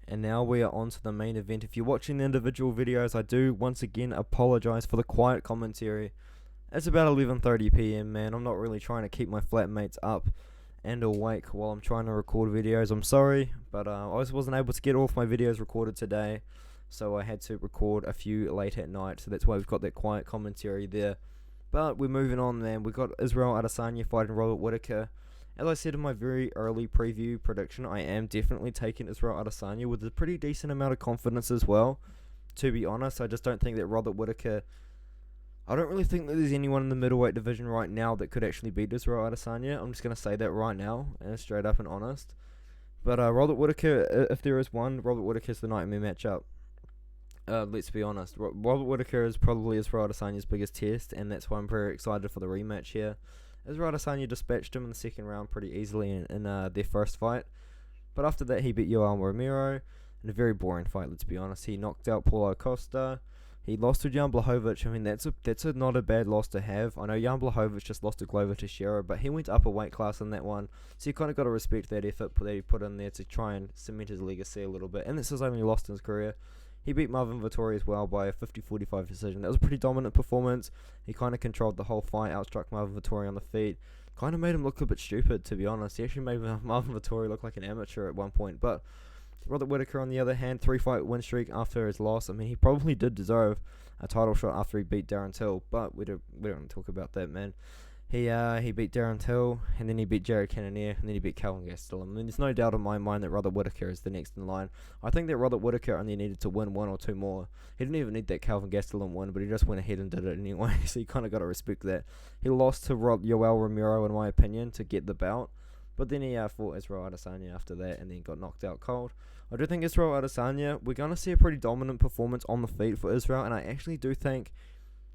And now we are on to the main event. If you're watching the individual videos, I do once again apologize for the quiet commentary. It's about 11:30 p.m. man. I'm not really trying to keep my flatmates up and awake while I'm trying to record videos. I'm sorry, but I just wasn't able to get all of my videos recorded today, so I had to record a few late at night. So that's why we've got that quiet commentary there. But we're moving on, man. We got Israel Adesanya fighting Robert Whittaker. As I said in my very early preview prediction, I am definitely taking Israel Adesanya with a pretty decent amount of confidence as well. To be honest, I just don't think that Robert Whittaker... I don't really think that there's anyone in the middleweight division right now that could actually beat Israel Adesanya. I'm just going to say that right now, and straight up and honest. But Robert Whittaker, if there is one, Robert Whittaker is the nightmare matchup. Let's be honest. Robert Whittaker is probably Israel Adesanya's biggest test, and that's why I'm very excited for the rematch here. Israel Adesanya dispatched him in the second round pretty easily in their first fight. But after that, he beat Yoel Romero in a very boring fight, let's be honest. He knocked out Paulo Costa. He lost to Jan Blachowicz. I mean, that's not a bad loss to have. I know Jan Blachowicz just lost to Glover Teixeira, but he went up a weight class in that one. So you kind of got to respect that effort that he put in there to try and cement his legacy a little bit. And this is only lost in his career. He beat Marvin Vettori as well by a 50-45 decision. That was a pretty dominant performance. He kind of controlled the whole fight, outstruck Marvin Vettori on the feet. Kind of made him look a bit stupid, to be honest. He actually made Marvin Vettori look like an amateur at one point. But Robert Whittaker, on the other hand, 3-fight win streak after his loss. I mean, he probably did deserve a title shot after he beat Darren Till, but we don't talk about that, man. He beat Darren Till, and then he beat Jared Cannonier, and then he beat Calvin Gastelum. I mean, there's no doubt in my mind that Robert Whittaker is the next in line. I think that Robert Whittaker only needed to win one or two more. He didn't even need that Calvin Gastelum win, but he just went ahead and did it anyway, so you kind of got to respect that. He lost to Yoel Romero, in my opinion, to get the bout, but then he fought Israel Adesanya after that, and then got knocked out cold. I do think Israel Adesanya, we're going to see a pretty dominant performance on the feet for Israel, and I actually do think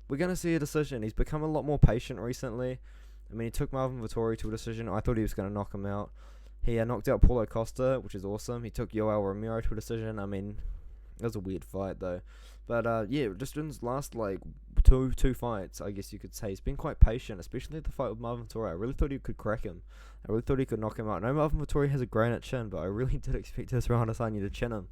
we're going to see a decision. He's become a lot more patient recently. I mean, he took Marvin Vettori to a decision. I thought he was going to knock him out. He knocked out Paulo Costa, which is awesome. He took Yoel Romero to a decision. I mean, it was a weird fight, though. But, yeah, just in his last, two fights, I guess you could say, he's been quite patient, especially at the fight with Marvin Vettori. I really thought he could crack him. I really thought he could knock him out. I know Marvin Vettori has a granite chin, but I really did expect Israel Adesanya to chin him.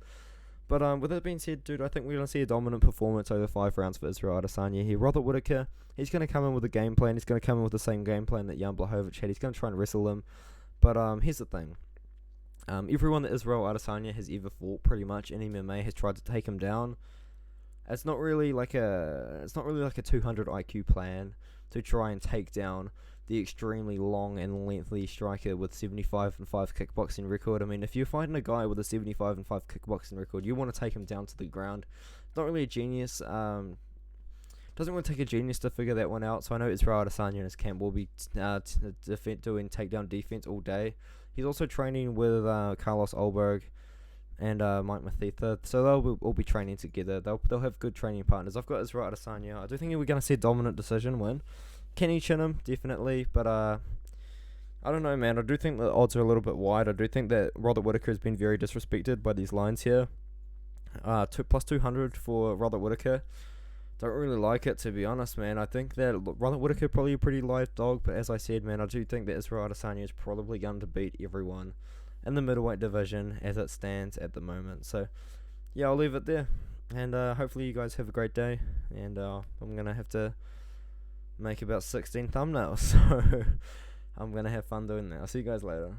But with that being said, dude, I think we're going to see a dominant performance over 5 rounds for Israel Adesanya here. Robert Whittaker, he's going to come in with a game plan. He's going to come in with the same game plan that Jan Blachowicz had. He's going to try and wrestle him. But here's the thing. Everyone that Israel Adesanya has ever fought, pretty much, in MMA has tried to take him down. It's not really like a 200 IQ plan to try and take down the extremely long and lengthy striker with 75-5 kickboxing record. I mean, if you're fighting a guy with a 75-5 kickboxing record, you want to take him down to the ground. It's not really a genius. Doesn't really take a genius to figure that one out. So I know Israel Adesanya and his camp will be doing takedown defense all day. He's also training with Carlos Olberg and Mike Mathetha, so they'll all be training together. They'll have good training partners. I've got Israel Adesanya. I do think we're going to see a dominant decision win. Can he chin him? Definitely, but I don't know, man. I do think the odds are a little bit wide. I do think that Robert Whittaker has been very disrespected by these lines here. Plus 200 for Robert Whittaker. Don't really like it, to be honest, man. I think that Robert Whittaker probably a pretty live dog, but as I said, man, I do think that Israel Adesanya is probably going to beat everyone in the middleweight division as it stands at the moment. So, yeah, I'll leave it there. And hopefully you guys have a great day. And I'm going to have to make about 16 thumbnails. So I'm going to have fun doing that. I'll see you guys later.